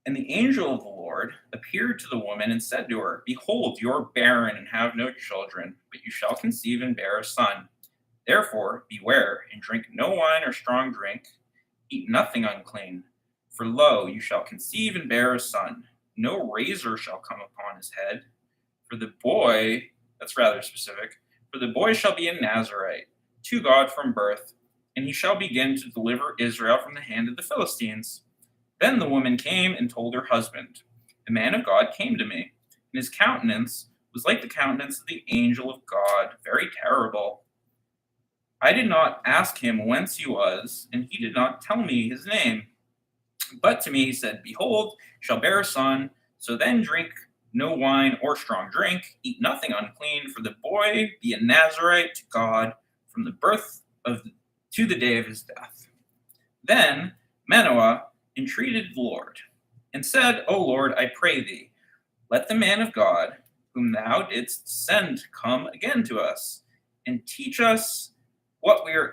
And the angel of the Lord appeared to the woman and said to her, "Behold, you are barren and have no children, but you shall conceive and bear a son. Therefore, beware and drink no wine or strong drink. Eat nothing unclean. For lo, you shall conceive and bear a son. No razor shall come upon his head. For the boy," that's rather specific, "for the boy shall be a Nazarite to God from birth, and he shall begin to deliver Israel from the hand of the Philistines." Then the woman came and told her husband, "The man of God came to me, and his countenance was like the countenance of the angel of God, very terrible. I did not ask him whence he was, and he did not tell me his name. But to me he said, Behold, shall bear a son, so then drink no wine or strong drink, eat nothing unclean, for the boy be a Nazarite to God from the birth to the day of his death." Then Manoah entreated the Lord, and said, "O Lord, I pray thee, let the man of God, whom thou didst send, come again to us, and teach us what we are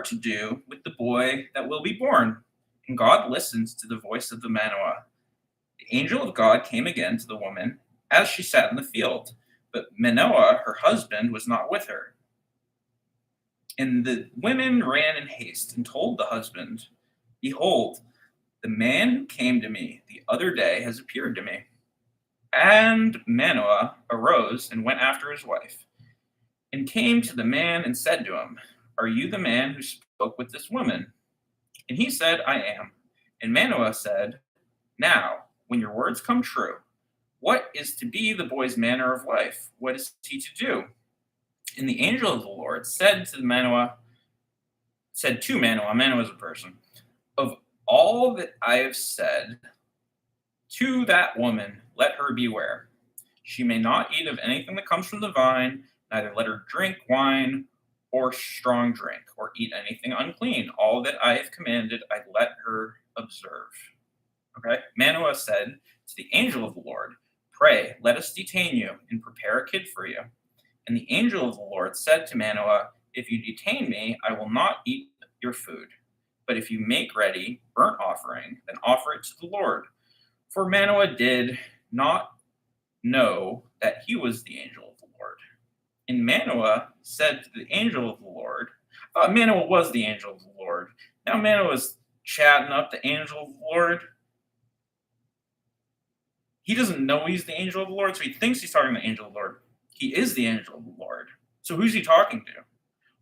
to do with the boy that will be born." And God listened to the voice of the Manoah. The angel of God came again to the woman as she sat in the field, but Manoah, her husband, was not with her. And the women ran in haste and told the husband, "Behold, the man who came to me the other day has appeared to me." And Manoah arose and went after his wife, and came to the man and said to him, "Are you the man who spoke with this woman?" And he said, "I am." And Manoah said, "Now, when your words come true, what is to be the boy's manner of life? What is he to do?" And the angel of the Lord said to Manoah, Manoah is a person, "Of all that I have said to that woman, let her beware. She may not eat of anything that comes from the vine, neither let her drink wine or strong drink, or eat anything unclean. All that I have commanded, I let her observe." Okay? Manoah said to the angel of the Lord, "Pray, let us detain you and prepare a kid for you." And the angel of the Lord said to Manoah, "If you detain me, I will not eat your food. But if you make ready burnt offering, then offer it to the Lord." For Manoah did not know that he was the angel of the Lord. And Manoah said to the angel of the Lord, Manoah was the angel of the Lord. Now Manoah is chatting up the angel of the Lord. He doesn't know he's the angel of the Lord, so he thinks he's talking to the angel of the Lord. He is the angel of the Lord. So who's he talking to?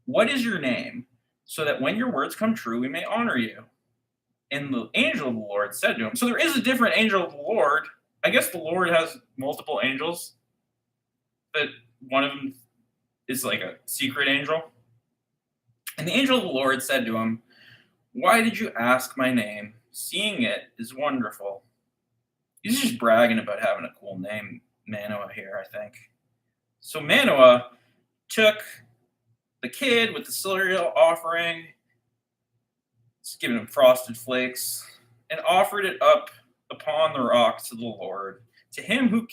What is your name, so that when your words come true, we may honor you? And the angel of the Lord said to him, so there is a different angel of the Lord. I guess the Lord has multiple angels, but one of them is like a secret angel. And the angel of the Lord said to him, why did you ask my name? Seeing it is wonderful. He's just bragging about having a cool name, Manoah, here, I think. So Manoah took the kid with the cereal offering, just giving him frosted flakes, and offered it up upon the rock to the Lord, to him who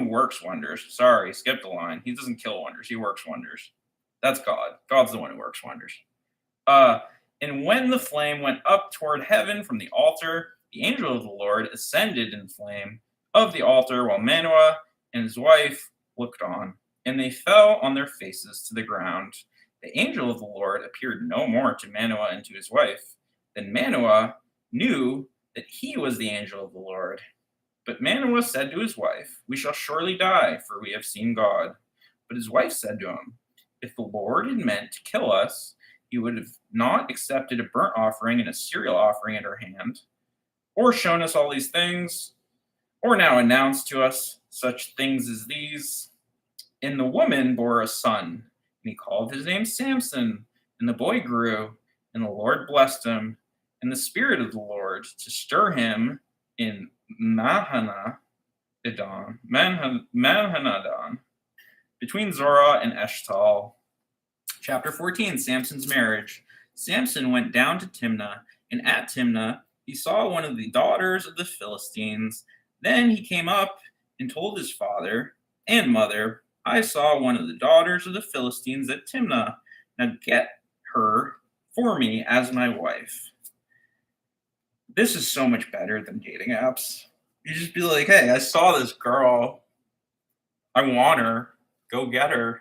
works wonders. Sorry, skip the line. He doesn't kill wonders, he works wonders. That's God. God's the one who works wonders. And when the flame went up toward heaven from the altar, the angel of the Lord ascended in flame of the altar, while Manoah and his wife looked on, and they fell on their faces to the ground. The angel of the Lord appeared no more to Manoah and to his wife. Then Manoah knew that he was the angel of the Lord. But Manoah said to his wife, we shall surely die, for we have seen God. But his wife said to him, if the Lord had meant to kill us, he would have not accepted a burnt offering and a cereal offering at her hand, or shown us all these things, or now announced to us such things as these. And the woman bore a son, and he called his name Samson. And the boy grew, and the Lord blessed him, and the Spirit of the Lord to stir him in Mahanadan, between Zorah and Eshtal. Chapter 14, Samson's marriage. Samson went down to Timnah, and at Timnah he saw one of the daughters of the Philistines. Then he came up and told his father and mother, I saw one of the daughters of the Philistines at Timnah. Now get her for me as my wife. This is so much better than dating apps. You just be like, hey, I saw this girl. I want her. Go get her.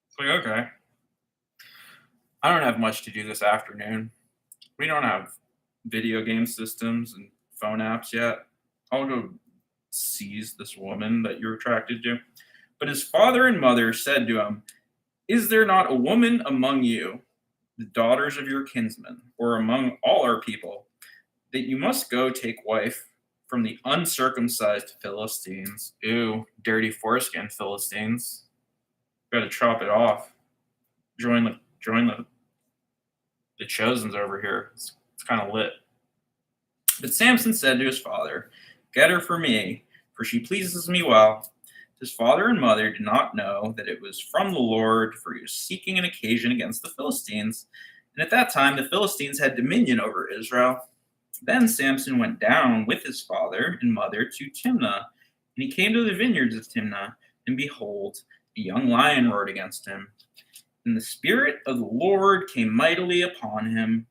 It's like, okay. I don't have much to do this afternoon. We don't have video game systems and phone apps yet. I'll go seize this woman that you're attracted to. But his father and mother said to him, is there not a woman among you, the daughters of your kinsmen, or among all our people, that you must go take wife from the uncircumcised Philistines? Ew, dirty foreskin Philistines. Got to chop it off. Join the Chosen's over here. It's kind of lit. But Samson said to his father, get her for me, for she pleases me well. His father and mother did not know that it was from the Lord, for he was seeking an occasion against the Philistines. And at that time the Philistines had dominion over Israel. Then Samson went down with his father and mother to Timnah, and he came to the vineyards of Timnah, and behold, a young lion roared against him. And the Spirit of the Lord came mightily upon him,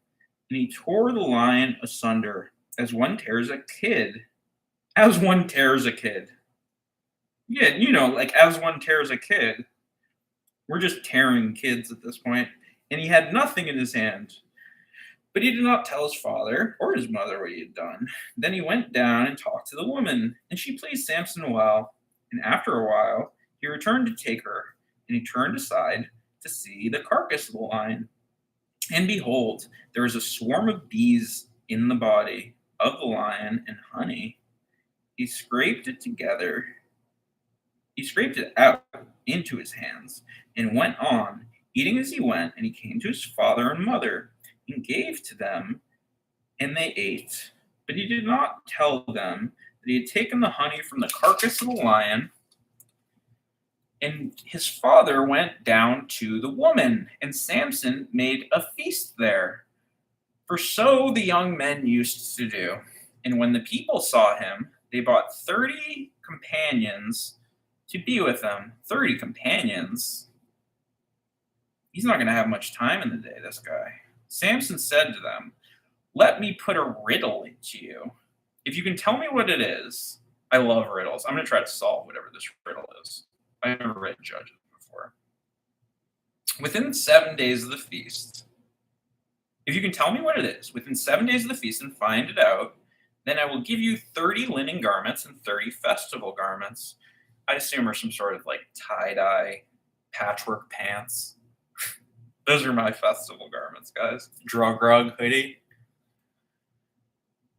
and he tore the lion asunder, as one tears a kid. As one tears a kid. Yeah, like as one tears a kid. We're just tearing kids at this point. And he had nothing in his hand. But he did not tell his father or his mother what he had done. Then he went down and talked to the woman, and she pleased Samson well. And after a while, he returned to take her, and he turned aside to see the carcass of the lion. And behold, there was a swarm of bees in the body of the lion and honey. He scraped it out into his hands and went on, eating as he went. And he came to his father and mother and gave to them, and they ate. But he did not tell them that he had taken the honey from the carcass of the lion. And his father went down to the woman, and Samson made a feast there. For so the young men used to do. And when the people saw him, they bought 30 companions to be with them. 30 companions? He's not going to have much time in the day, this guy. Samson said to them, let me put a riddle to you. If you can tell me what it is, I love riddles. I'm going to try to solve whatever this riddle is. I've never read Judges before. Within 7 days of the feast, If you can tell me what it is within 7 days of the feast and find it out, then I will give you 30 linen garments and 30 festival garments. I assume are some sort of like tie-dye patchwork pants. Those are my festival garments, guys. Drug rug hoodie.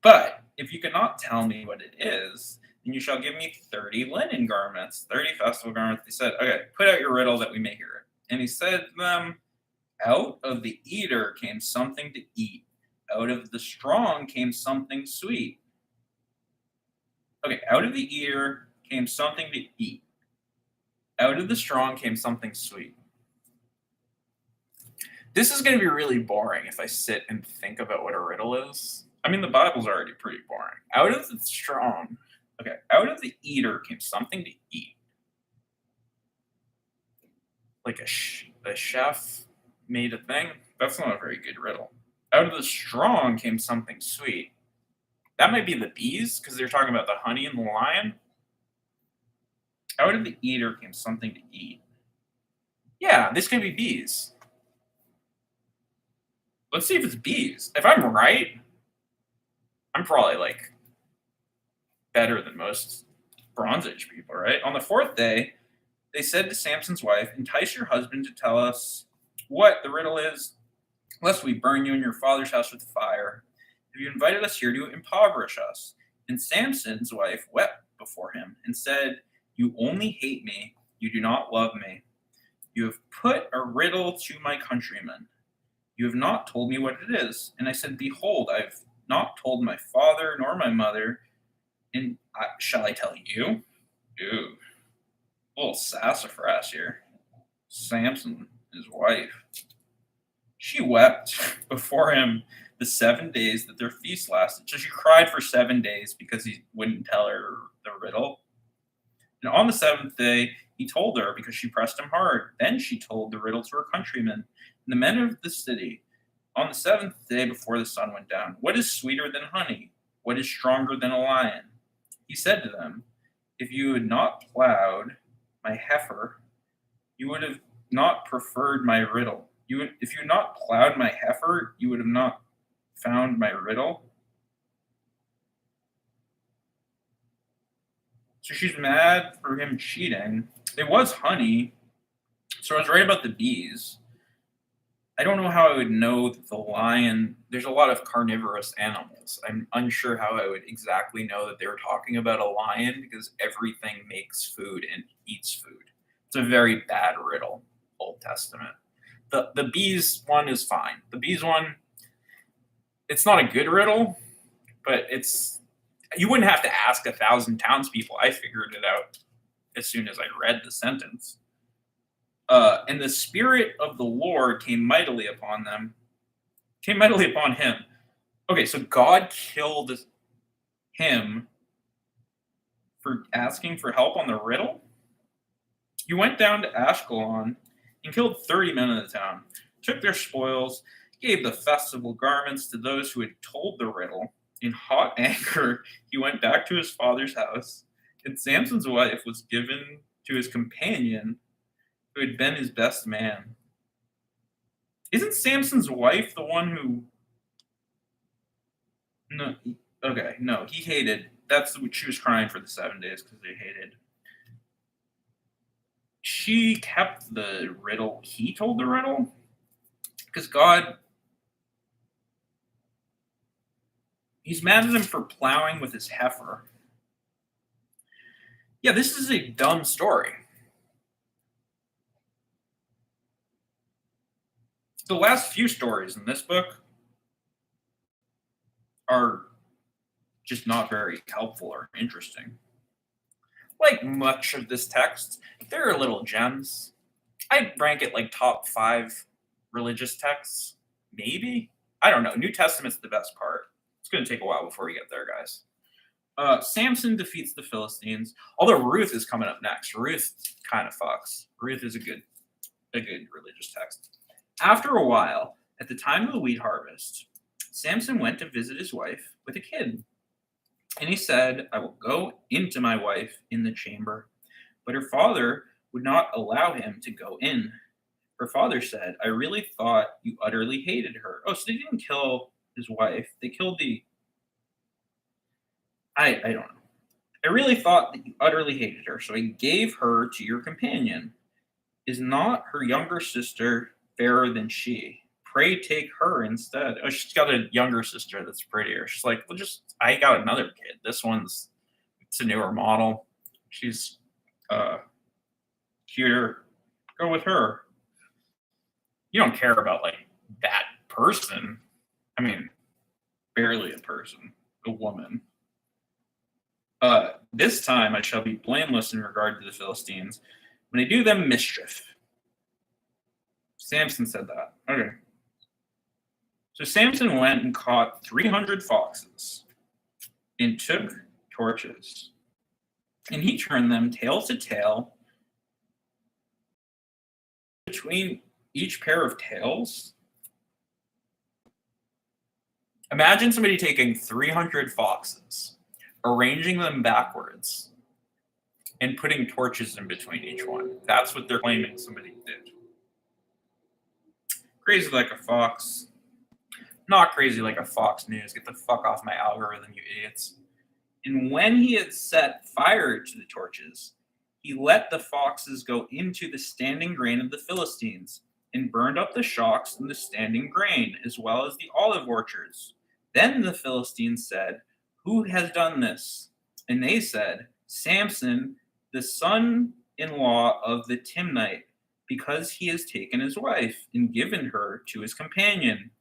But if you cannot tell me what it is, then you shall give me 30 linen garments, 30 festival garments. He said, okay, put out your riddle that we may hear it. And he said to them, out of the eater came something to eat. Out of the strong came something sweet. Okay, out of the eater came something to eat. Out of the strong came something sweet. This is going to be really boring if I sit and think about what a riddle is. I mean, the Bible's already pretty boring. Out of the strong, okay, out of the eater came something to eat. Like a chef made a thing? That's not a very good riddle. Out of the strong came something sweet. That might be the bees, because they're talking about the honey and the lion. Out of the eater came something to eat. Yeah, this could be bees. Let's see if it's bees. If I'm right, I'm probably like better than most Bronze Age people, right? On the fourth day, they said to Samson's wife, entice your husband to tell us what the riddle is, lest we burn you and your father's house with fire. Have you invited us here to impoverish us? And Samson's wife wept before him and said, you only hate me, you do not love me. You have put a riddle to my countrymen. You have not told me what it is. And I said, behold, I have not told my father nor my mother. And shall I tell you? Ooh, a little sassafras here. Samson, his wife. She wept before him the 7 days that their feast lasted. So she cried for 7 days because he wouldn't tell her the riddle. And on the seventh day, he told her because she pressed him hard. Then she told the riddle to her countrymen and the men of the city. On the seventh day before the sun went down, what is sweeter than honey? What is stronger than a lion? He said to them, if you had not plowed my heifer, you would have not preferred my riddle. If you had not plowed my heifer, you would have not found my riddle. So she's mad for him cheating. It was honey. So I was right about the bees. I don't know how I would know that the lion, there's a lot of carnivorous animals. I'm unsure how I would exactly know that they were talking about a lion because everything makes food and eats food. It's a very bad riddle, Old Testament. The bees one is fine. The bees one, it's not a good riddle, but you wouldn't have to ask 1,000 townspeople. I figured it out as soon as I read the sentence. And the Spirit of the Lord came mightily upon him. Okay, so God killed him for asking for help on the riddle? He went down to Ashkelon and killed 30 men of the town, took their spoils, gave the festival garments to those who had told the riddle. In hot anger, he went back to his father's house, and Samson's wife was given to his companion, who had been his best man. Isn't Samson's wife the one who... No, okay, no, he hated... That's what she was crying for the 7 days, because they hated. She kept the riddle. He told the riddle? Because God... He's mad at him for plowing with his heifer. Yeah, this is a dumb story. The last few stories in this book are just not very helpful or interesting. Like much of this text, there are little gems. I'd rank it like top 5 religious texts, maybe? I don't know. New Testament's the best part. It's going to take a while before we get there, guys. Samson defeats the Philistines, although Ruth is coming up next. Ruth kind of fucks. Ruth is a good religious text. After a while, at the time of the wheat harvest, Samson went to visit his wife with a kid. And he said, I will go into my wife in the chamber. But her father would not allow him to go in. Her father said, I really thought you utterly hated her. Oh, so they didn't kill his wife. They killed the. I don't know. I really thought that you utterly hated her, so I gave her to your companion. Is not her younger sister fairer than she? Pray take her instead. Oh, she's got a younger sister that's prettier. She's like, well, I got another kid. It's a newer model. She's uh, cuter. Go with her. You don't care about like that person. I mean, barely a person, a woman. This time I shall be blameless in regard to the Philistines when I do them mischief. Samson said that. Okay. So Samson went and caught 300 foxes and took torches, and he turned them tail to tail. Between each pair of tails, imagine somebody taking 300 foxes, arranging them backwards, and putting torches in between each one. That's what they're claiming somebody did. Crazy like a fox. Not crazy like a Fox News. Get the fuck off my algorithm, you idiots. And when he had set fire to the torches, he let the foxes go into the standing grain of the Philistines and burned up the shocks in the standing grain, as well as the olive orchards. Then the Philistines said, who has done this? And they said, Samson, the son-in-law of the Timnite, because he has taken his wife and given her to his companion.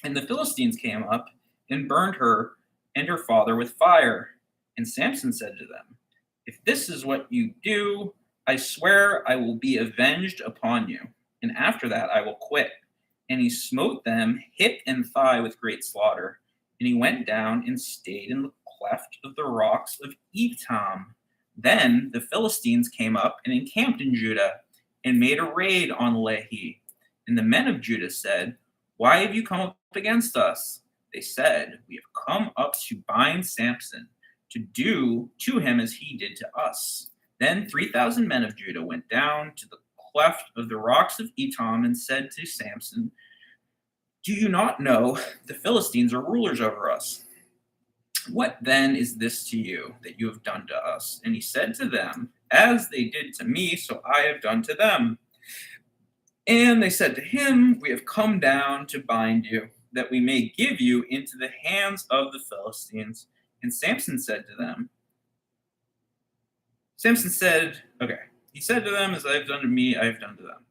And the Philistines came up and burned her and her father with fire. And Samson said to them, if this is what you do, I swear I will be avenged upon you. And after that I will quit. And he smote them hip and thigh with great slaughter. And he went down and stayed in the cleft of the rocks of Etam. Then the Philistines came up and encamped in Judah and made a raid on Lehi. And the men of Judah said, why have you come up against us? They said, we have come up to bind Samson, to do to him as he did to us. Then 3,000 men of Judah went down to the cleft of the rocks of Etam and said to Samson, do you not know the Philistines are rulers over us? What then is this to you that you have done to us? And he said to them, as they did to me, so I have done to them. And they said to him, we have come down to bind you, that we may give you into the hands of the Philistines. And Samson said to them, he said to them, as I have done to me, I have done to them.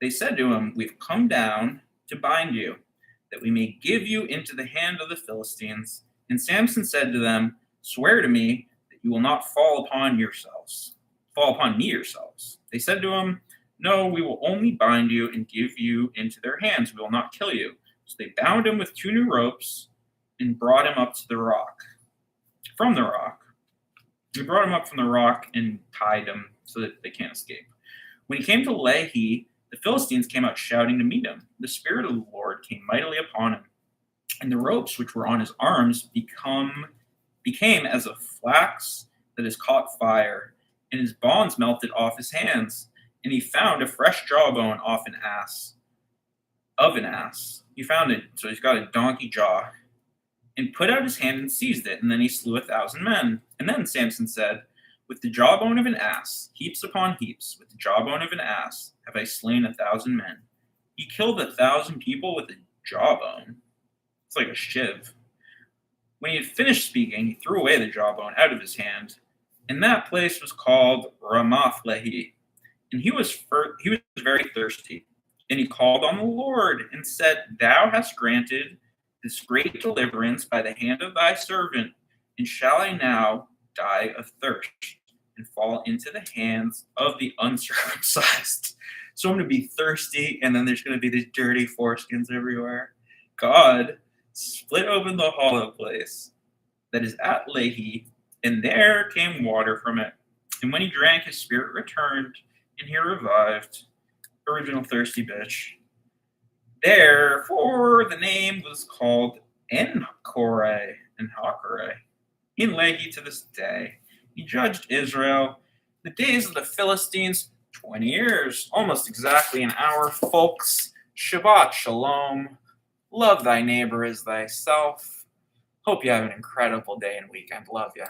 They said to him, we've come down to bind you, that we may give you into the hand of the Philistines. And Samson said to them, swear to me that you will not fall upon me yourselves. They said to him, no, we will only bind you and give you into their hands. We will not kill you. So they bound him with 2 new ropes and brought him up to the rock. From the rock. They brought him up from the rock and tied him so that they can't escape. When he came to Lehi, the Philistines came out shouting to meet him. The Spirit of the Lord came mightily upon him, and the ropes which were on his arms became as a flax that has caught fire, and his bonds melted off his hands. And he found a fresh jawbone of an ass. He found it, so he's got a donkey jaw, and put out his hand and seized it, and then he slew 1,000 men. And then Samson said, with the jawbone of an ass, heaps upon heaps, with the jawbone of an ass, have I slain 1,000 men. He killed 1,000 people with a jawbone. It's like a shiv. When he had finished speaking, he threw away the jawbone out of his hand, and that place was called Ramath Lehi. And he was very thirsty. And he called on the Lord and said, thou hast granted this great deliverance by the hand of thy servant, and shall I now die of thirst and fall into the hands of the uncircumcised? So I'm going to be thirsty, and then there's going to be these dirty foreskins everywhere. God split open the hollow place that is at Lehi, and there came water from it. And when he drank, his spirit returned, and he revived. Original thirsty bitch. Therefore, the name was called Enhakore, in Lehi to this day. He judged Israel the days of the Philistines 20 years, almost exactly an hour, folks. Shabbat shalom. Love thy neighbor as thyself. Hope you have an incredible day and weekend. Love ya.